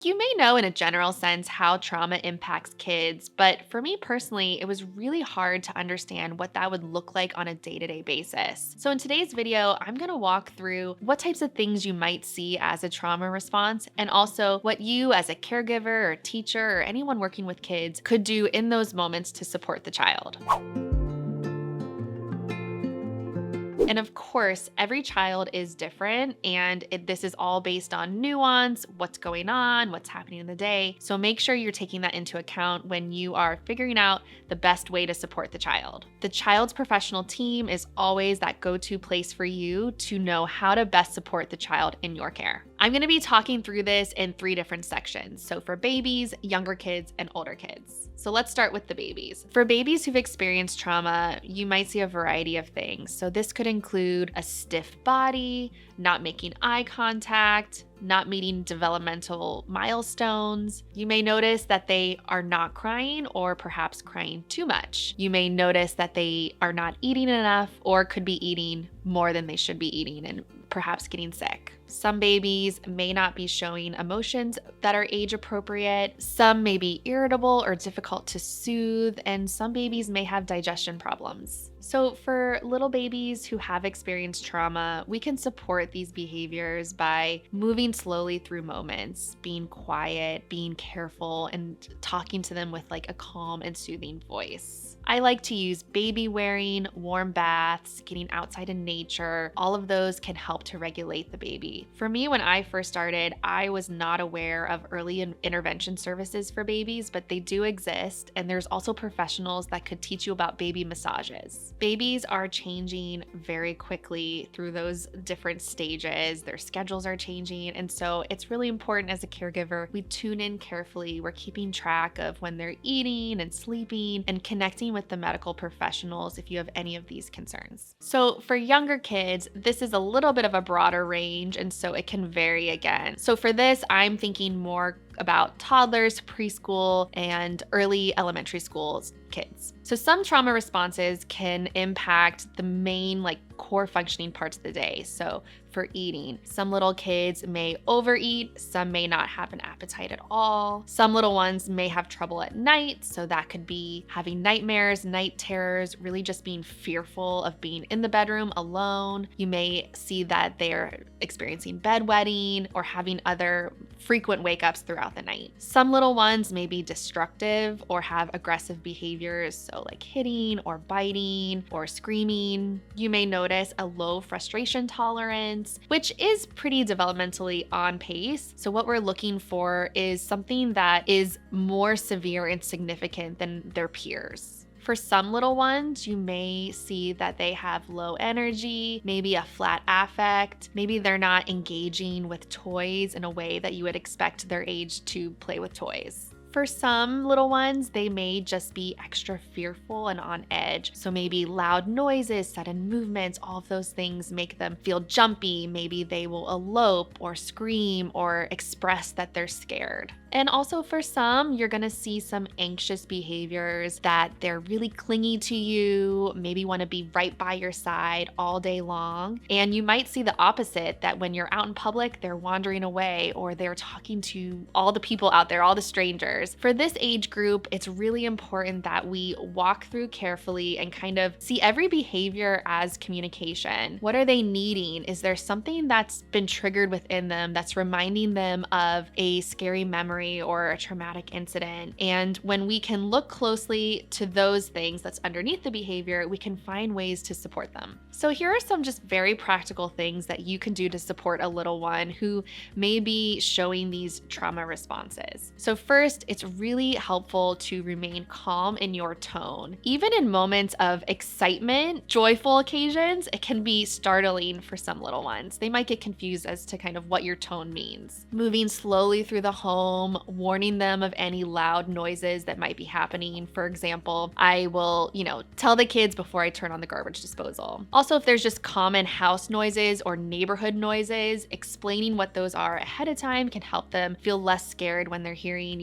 You may know in a general sense how trauma impacts kids, but for me personally, it was really hard to understand what that would look like on a day to day basis. So, in today's video, I'm going to walk through what types of things you might see as a trauma response, and also what you, as a caregiver or teacher or anyone working with kids, could do in those moments to support the child. And of course, every child is different, and this is all based on nuance, what's going on, what's happening in the day. So make sure you're taking that into account when you are figuring out the best way to support the child. The child's professional team is always that go-to place for you to know how to best support the child in your care. I'm going to be talking through this in 3 different sections. So for babies, younger kids, and older kids. So let's start with the babies. For babies who've experienced trauma, you might see a variety of things. So this could include a stiff body, not making eye contact, not meeting developmental milestones. You may notice that they are not crying or perhaps crying too much. You may notice that they are not eating enough or could be eating more than they should be eating and perhaps getting sick. Some babies may not be showing emotions that are age appropriate. Some may be irritable or difficult to soothe, and some babies may have digestion problems. So for little babies who have experienced trauma, we can support these behaviors by moving slowly through moments, being quiet, being careful, and talking to them with like a calm and soothing voice. I like to use baby wearing, warm baths, getting outside in nature. All of those can help to regulate the baby. For me, when I first started, I was not aware of early intervention services for babies, but they do exist. And there's also professionals that could teach you about baby massages. Babies are changing very quickly through those different stages. Their schedules are changing. And so it's really important as a caregiver, we tune in carefully. We're keeping track of when they're eating and sleeping and connecting with the medical professionals if you have any of these concerns. So for younger kids, this is a little bit of a broader range, and so it can vary again. So for this, I'm thinking more about toddlers, preschool, and early elementary schools kids. So some trauma responses can impact the main core functioning parts of the day. So for eating, some little kids may overeat, some may not have an appetite at all. Some little ones may have trouble at night, so that could be having nightmares, night terrors, really just being fearful of being in the bedroom alone. You may see that they're experiencing bedwetting or having other frequent wake-ups throughout the night. Some little ones may be destructive or have aggressive behaviors, so like hitting or biting or screaming. You may notice a low frustration tolerance, which is pretty developmentally on pace. So what we're looking for is something that is more severe and significant than their peers. For some little ones, you may see that they have low energy, maybe a flat affect, maybe they're not engaging with toys in a way that you would expect their age to play with toys. For some little ones, they may just be extra fearful and on edge. So maybe loud noises, sudden movements, all of those things make them feel jumpy. Maybe they will elope or scream or express that they're scared. And also for some, you're gonna see some anxious behaviors that they're really clingy to you, maybe wanna be right by your side all day long. And you might see the opposite, that when you're out in public, they're wandering away or they're talking to all the people out there, all the strangers. For this age group, it's really important that we walk through carefully and kind of see every behavior as communication. What are they needing? Is there something that's been triggered within them that's reminding them of a scary memory or a traumatic incident? And when we can look closely to those things that's underneath the behavior, we can find ways to support them. So here are some just very practical things that you can do to support a little one who may be showing these trauma responses. So first, it's really helpful to remain calm in your tone. Even in moments of excitement, joyful occasions, it can be startling for some little ones. They might get confused as to kind of what your tone means. Moving slowly through the home, warning them of any loud noises that might be happening. For example, I will, tell the kids before I turn on the garbage disposal. Also, if there's just common house noises or neighborhood noises, explaining what those are ahead of time can help them feel less scared when they're hearing,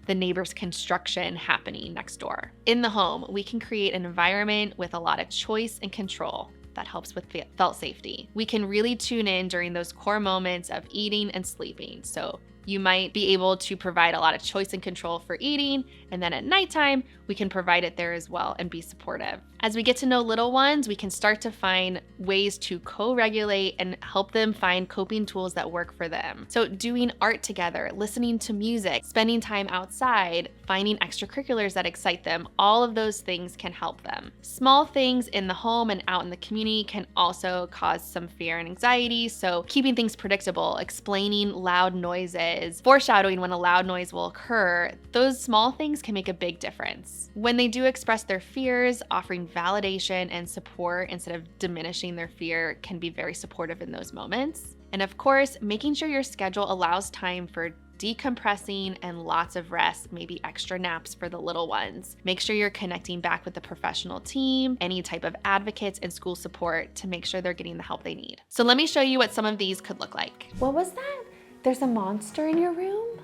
the neighbor's construction happening next door. In the home, we can create an environment with a lot of choice and control. That helps with felt safety. We can really tune in during those core moments of eating and sleeping. So You might be able to provide a lot of choice and control for eating, and then at nighttime, we can provide it there as well and be supportive. As we get to know little ones, we can start to find ways to co-regulate and help them find coping tools that work for them. So doing art together, listening to music, spending time outside, finding extracurriculars that excite them, all of those things can help them. Small things in the home and out in the community can also cause some fear and anxiety, so keeping things predictable, explaining loud noises, foreshadowing when a loud noise will occur, those small things can make a big difference. When they do express their fears, offering validation and support instead of diminishing their fear can be very supportive in those moments. And of course, making sure your schedule allows time for decompressing and lots of rest, maybe extra naps for the little ones. Make sure you're connecting back with the professional team, any type of advocates and school support to make sure they're getting the help they need. So let me show you what some of these could look like. What was that? There's a monster in your room?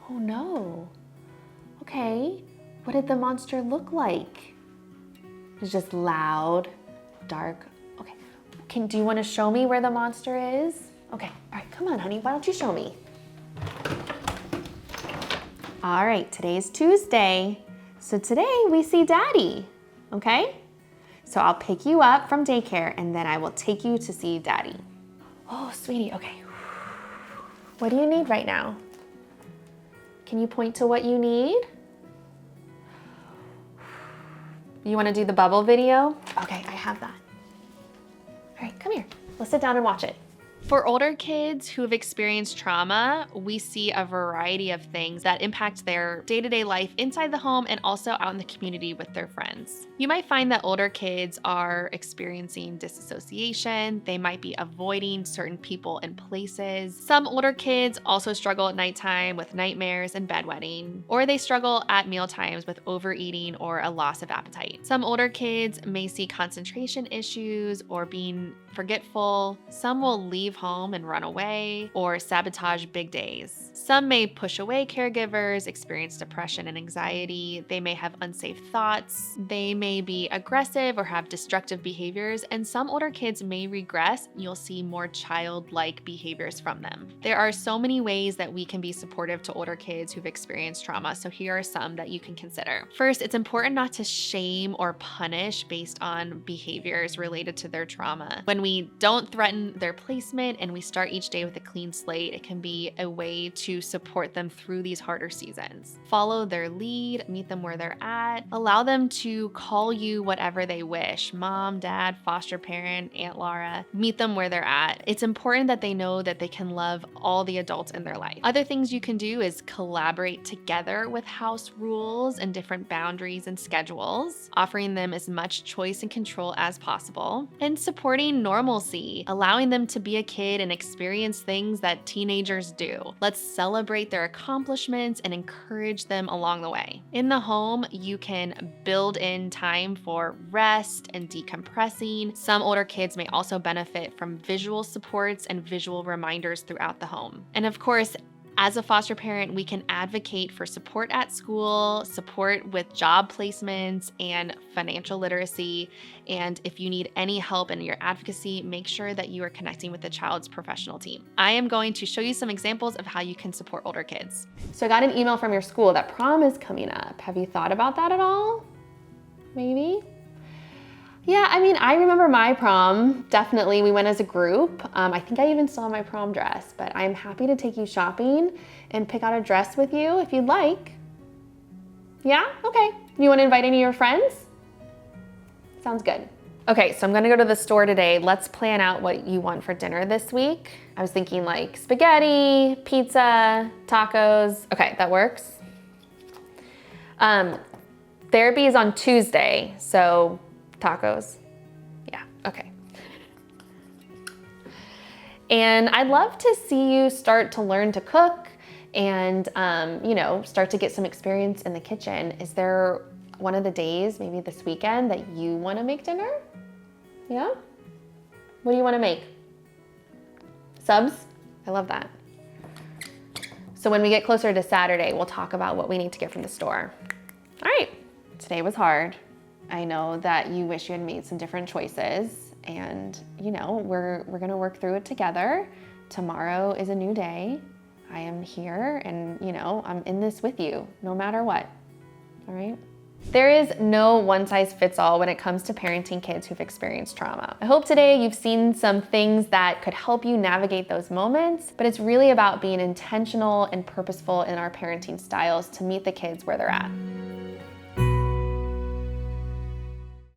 Oh no. Okay, what did the monster look like? It's just loud, dark. Okay, do you want to show me where the monster is? Okay, all right, come on, honey, why don't you show me? All right, today's Tuesday. So today we see Daddy, okay? So I'll pick you up from daycare and then I will take you to see Daddy. Oh, sweetie, okay. What do you need right now? Can you point to what you need? You wanna do the bubble video? Okay, I have that. All right, come here. Let's sit down and watch it. For older kids who have experienced trauma, we see a variety of things that impact their day-to-day life inside the home and also out in the community with their friends. You might find that older kids are experiencing disassociation. They might be avoiding certain people and places. Some older kids also struggle at nighttime with nightmares and bedwetting, or they struggle at meal times with overeating or a loss of appetite. Some older kids may see concentration issues or being forgetful. Some will leave home and run away or sabotage big days. Some may push away caregivers, experience depression and anxiety. They may have unsafe thoughts. They may be aggressive or have destructive behaviors, and some older kids may regress. You'll see more childlike behaviors from them. There are so many ways that we can be supportive to older kids who've experienced trauma, so here are some that you can consider. First, it's important not to shame or punish based on behaviors related to their trauma. When we don't threaten their placement and we start each day with a clean slate, it can be a way to support them through these harder seasons. Follow their lead, meet them where they're at, allow them to call you whatever they wish, mom, dad, foster parent, Aunt Laura, meet them where they're at. It's important that they know that they can love all the adults in their life. Other things you can do is collaborate together with house rules and different boundaries and schedules, offering them as much choice and control as possible, and supporting normalcy, allowing them to be a kid and experience things that teenagers do. Let's celebrate their accomplishments and encourage them along the way. In the home, you can build in time for rest and decompressing. Some older kids may also benefit from visual supports and visual reminders throughout the home. And of course, as a foster parent, we can advocate for support at school, support with job placements, and financial literacy. And if you need any help in your advocacy, make sure that you are connecting with the child's professional team. I am going to show you some examples of how you can support older kids. So I got an email from your school that prom is coming up. Have you thought about that at all? Maybe? Yeah, I mean, I remember my prom. Definitely, we went as a group. I think I even saw my prom dress, but I'm happy to take you shopping and pick out a dress with you if you'd like. Yeah? Okay. You want to invite any of your friends? Sounds good. Okay, so I'm gonna go to the store today. Let's plan out what you want for dinner this week. I was thinking like spaghetti, pizza, tacos. Okay, that works. Therapy is on Tuesday, so tacos. Yeah, okay. And I'd love to see you start to learn to cook and, start to get some experience in the kitchen. Is there one of the days, maybe this weekend, that you want to make dinner? Yeah? What do you want to make? Subs? I love that. So when we get closer to Saturday, we'll talk about what we need to get from the store. All right, today was hard. I know that you wish you had made some different choices, and we're gonna work through it together. Tomorrow is a new day, I am here and, I'm in this with you no matter what. All right? There is no one size fits all when it comes to parenting kids who've experienced trauma. I hope today you've seen some things that could help you navigate those moments, but it's really about being intentional and purposeful in our parenting styles to meet the kids where they're at.